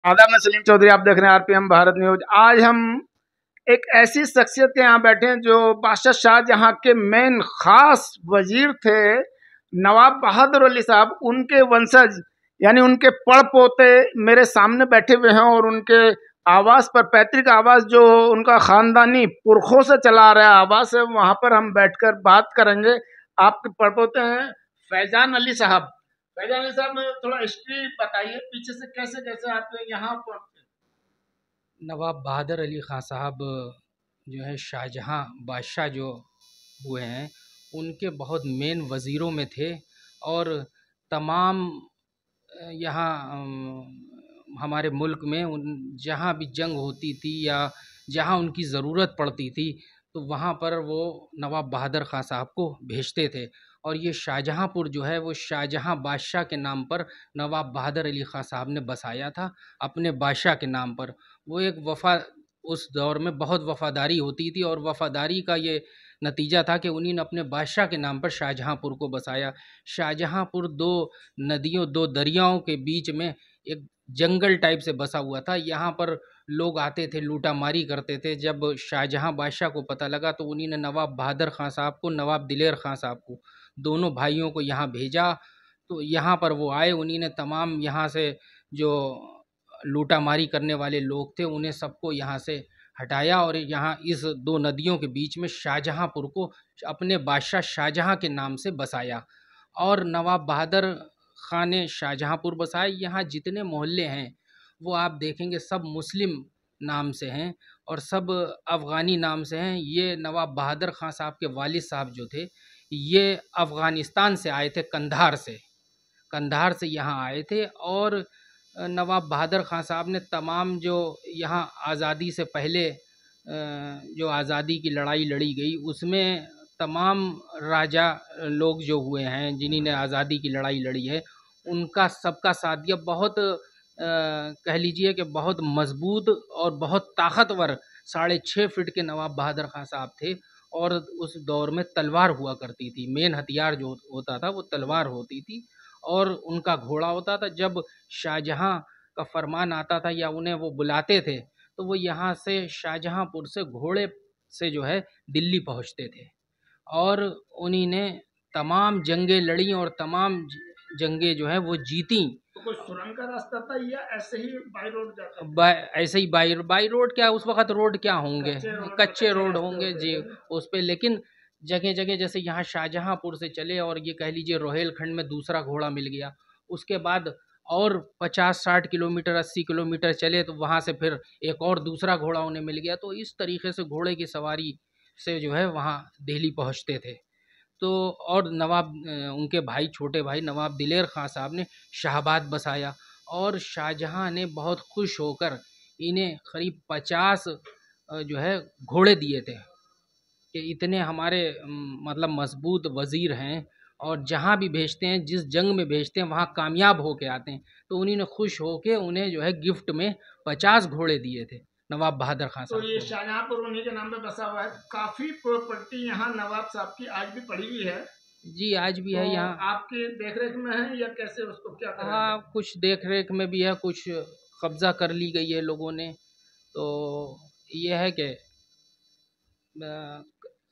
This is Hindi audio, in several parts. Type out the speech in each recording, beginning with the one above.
आदाब, मैं सलीम चौधरी। आप देख रहे हैं आरपीएम भारत न्यूज। आज हम एक ऐसी शख्सियत के यहाँ बैठे हैं जो बादशाह शाहजहां के मेन खास वजीर थे, नवाब बहादुर अली साहब। उनके वंशज यानी उनके पड़ पोते मेरे सामने बैठे हुए हैं और उनके आवास पर, पैतृक आवास जो उनका खानदानी पुरखों से चला आ रहा आवास है, वहां पर हम बैठकर बात करेंगे। आपके पड़पोते हैं फैजान अली साहब। फैजान अली साहब, थोड़ा हिस्ट्री बताइए पीछे से, कैसे कैसे आप यहाँ पहुंचे। नवाब बहादुर अली ख़ान साहब जो है शाहजहां बादशाह जो हुए हैं उनके बहुत मेन वज़ीरों में थे। और तमाम यहाँ हमारे मुल्क में जहाँ भी जंग होती थी या जहाँ उनकी ज़रूरत पड़ती थी तो वहाँ पर वो नवाब बहादुर ख़ान साहब को भेजते थे। और ये शाहजहाँपुर जो है वो शाहजहाँ बादशाह के नाम पर नवाब बहादुर अली ख़ान साहब ने बसाया था, अपने बादशाह के नाम पर। वो एक उस दौर में बहुत वफ़ादारी होती थी और वफ़ादारी का ये नतीजा था कि उन्हीं ने अपने बादशाह के नाम पर शाहजहाँपुर को बसाया। शाहजहाँपुर दो नदियों, दो दरियाओं के बीच में एक जंगल टाइप से बसा हुआ था। यहाँ पर लोग आते थे, लूटा मारी करते थे। जब शाहजहाँ बादशाह को पता लगा तो उन्हीं ने नवाब बहादुर ख़ान साहब को, नवाब दिलेर ख़ान साहब को, दोनों भाइयों को यहाँ भेजा। तो यहाँ पर वो आए, उन्हीं ने तमाम यहाँ से जो लूटा मारी करने वाले लोग थे उन्हें सबको यहाँ से हटाया और यहाँ इस दो नदियों के बीच में शाहजहाँपुर को अपने बादशाह शाहजहाँ के नाम से बसाया। और नवाब बहादुर ख़ान ने शाहजहाँपुर बसाया। यहाँ जितने मोहल्ले हैं वो आप देखेंगे सब मुस्लिम नाम से हैं और सब अफ़गानी नाम से हैं। ये नवाब बहादुर ख़ान साहब के वालिद साहब जो थे ये अफ़गानिस्तान से आए थे, कंधार से यहाँ आए थे। और नवाब बहादुर ख़ान साहब ने तमाम जो यहाँ आज़ादी से पहले जो आज़ादी की लड़ाई लड़ी गई उसमें तमाम राजा लोग जो हुए हैं जिन्हीं ने आज़ादी की लड़ाई लड़ी है उनका सबका साथ दिया। बहुत कह लीजिए कि बहुत मजबूत और बहुत ताकतवर 6.5 फीट के नवाब बहादुर ख़ान साहब थे। और उस दौर में तलवार हुआ करती थी, मेन हथियार जो होता था वो तलवार होती थी और उनका घोड़ा होता था। जब शाहजहाँ का फरमान आता था या उन्हें वो बुलाते थे तो वो यहाँ से शाहजहाँपुर से घोड़े से जो है दिल्ली पहुँचते थे और उन्हीं ने तमाम जंगें लड़ी और तमाम जंगें जो है वो जीती। तो कोई सुरंग का रास्ता था या ऐसे ही बाई रोड जाता? ऐसे ही बाई रोड, क्या उस वक्त रोड क्या होंगे, कच्चे रोड होंगे जी उस पे। लेकिन जगह जगह जैसे यहाँ शाहजहाँपुर से चले और ये कह लीजिए रोहेलखंड में दूसरा घोड़ा मिल गया, उसके बाद और 50-60 किलोमीटर 80 किलोमीटर चले तो वहाँ से फिर एक और दूसरा घोड़ा उन्हें मिल गया। तो इस तरीके से घोड़े की सवारी से जो है वहाँ दिल्ली पहुँचते थे। तो और नवाब उनके भाई, छोटे भाई नवाब दिलेर ख़ान साहब ने शाहाबाद बसाया और शाहजहाँ ने बहुत खुश होकर इन्हें करीब 50 जो है घोड़े दिए थे कि इतने हमारे मतलब मजबूत वज़ीर हैं और जहाँ भी भेजते हैं, जिस जंग में भेजते हैं वहाँ कामयाब होके आते हैं। तो उन्हीं ने खुश होके उन्हें जो है गिफ्ट में 50 घोड़े दिए थे नवाब बहादुर ख़ान साहब। तो ये शाहजहाँपुर उन्हीं के नाम पे बसा हुआ है। काफ़ी प्रॉपर्टी यहाँ नवाब साहब की आज भी पड़ी हुई है जी, आज भी है यहाँ। आपकी देखरेख में है या कैसे, उसको क्या करेंगे? हाँ, कुछ देख रेख में भी है, कुछ कब्ज़ा कर ली गई है लोगों ने। तो ये है कि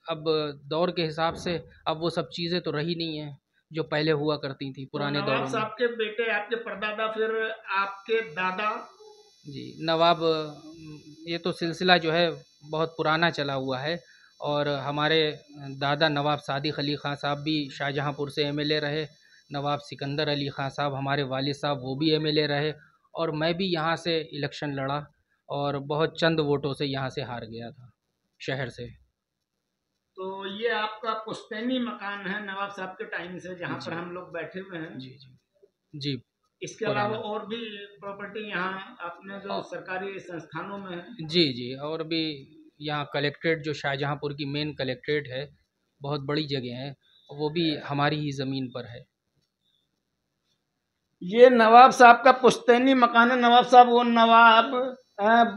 अब दौर के हिसाब से अब वो सब चीज़ें तो रही नहीं हैं जो पहले हुआ करती थी पुराने दौरों में। नवाब साहब के बेटे, आपके परदादा, फिर आपके दादा। जी, नवाब ये तो सिलसिला जो है बहुत पुराना चला हुआ है। और हमारे दादा नवाब सादिक अली ख़ान साहब भी शाहजहाँपुर से एमएलए रहे। नवाब सिकंदर अली ख़ान साहब हमारे वालिद साहब वो भी एमएलए रहे और मैं भी यहाँ से इलेक्शन लड़ा और बहुत चंद वोटों से यहाँ से हार गया था शहर से। तो ये आपका पुश्तैनी मकान है नवाब साहब के टाइम से, जहाँ पर हम लोग बैठे हुए हैं। जी जी जी। इसके अलावा और भी प्रॉपर्टी यहाँ अपने जो सरकारी संस्थानों में है? जी जी, और भी यहाँ कलेक्ट्रेट जो शाहजहाँपुर की मेन कलेक्ट्रेट है, बहुत बड़ी जगह है, वो भी हमारी ही ज़मीन पर है। ये नवाब साहब का पुश्तैनी मकान है। नवाब साहब, वो नवाब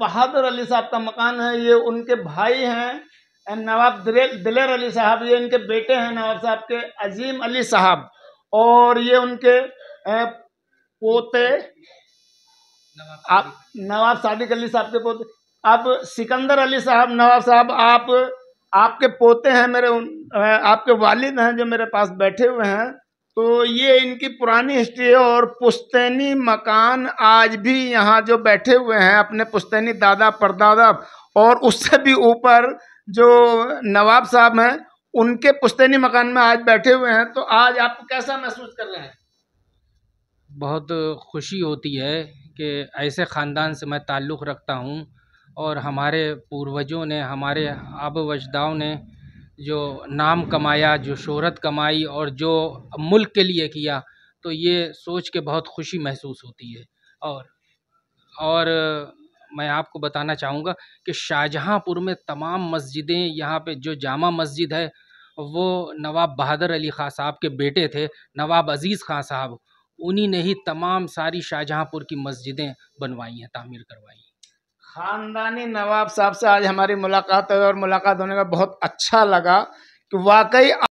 बहादुर अली साहब का मकान है। ये उनके भाई हैं नवाब दिलेर अली साहब, ये इनके बेटे हैं नवाब साहब के अजीम अली साहब, और ये उनके पोते आप नवाब सादिक अली साहब के पोते। अब सिकंदर अली साहब, नवाब साहब, आप आपके पोते हैं, आपके वालिद हैं जो मेरे पास बैठे हुए हैं। तो ये इनकी पुरानी हिस्ट्री है और पुश्तैनी मकान आज भी यहाँ जो बैठे हुए हैं अपने पुश्तैनी दादा परदादा और उससे भी ऊपर जो नवाब साहब हैं उनके पुश्तैनी मकान में आज बैठे हुए हैं। तो आज आप कैसा महसूस कर रहे हैं? बहुत खुशी होती है कि ऐसे ख़ानदान से मैं ताल्लुक़ रखता हूँ और हमारे पूर्वजों ने, हमारे आबा व अजदाद ने जो नाम कमाया, जो शोहरत कमाई और जो मुल्क के लिए किया, तो ये सोच के बहुत खुशी महसूस होती है। और मैं आपको बताना चाहूँगा कि शाहजहाँपुर में तमाम मस्जिदें, यहाँ पे जो जामा मस्जिद है वो नवाब बहादुर अली ख़ां साहब के बेटे थे, नवाब अज़ीज़ ख़ां साहब, उन्हीं ने ही तमाम सारी शाहजहाँपुर की मस्जिदें बनवाई हैं, तामीर करवाई हैं। खानदानी नवाब साहब से आज हमारी मुलाकात है और मुलाकात होने का बहुत अच्छा लगा कि वाकई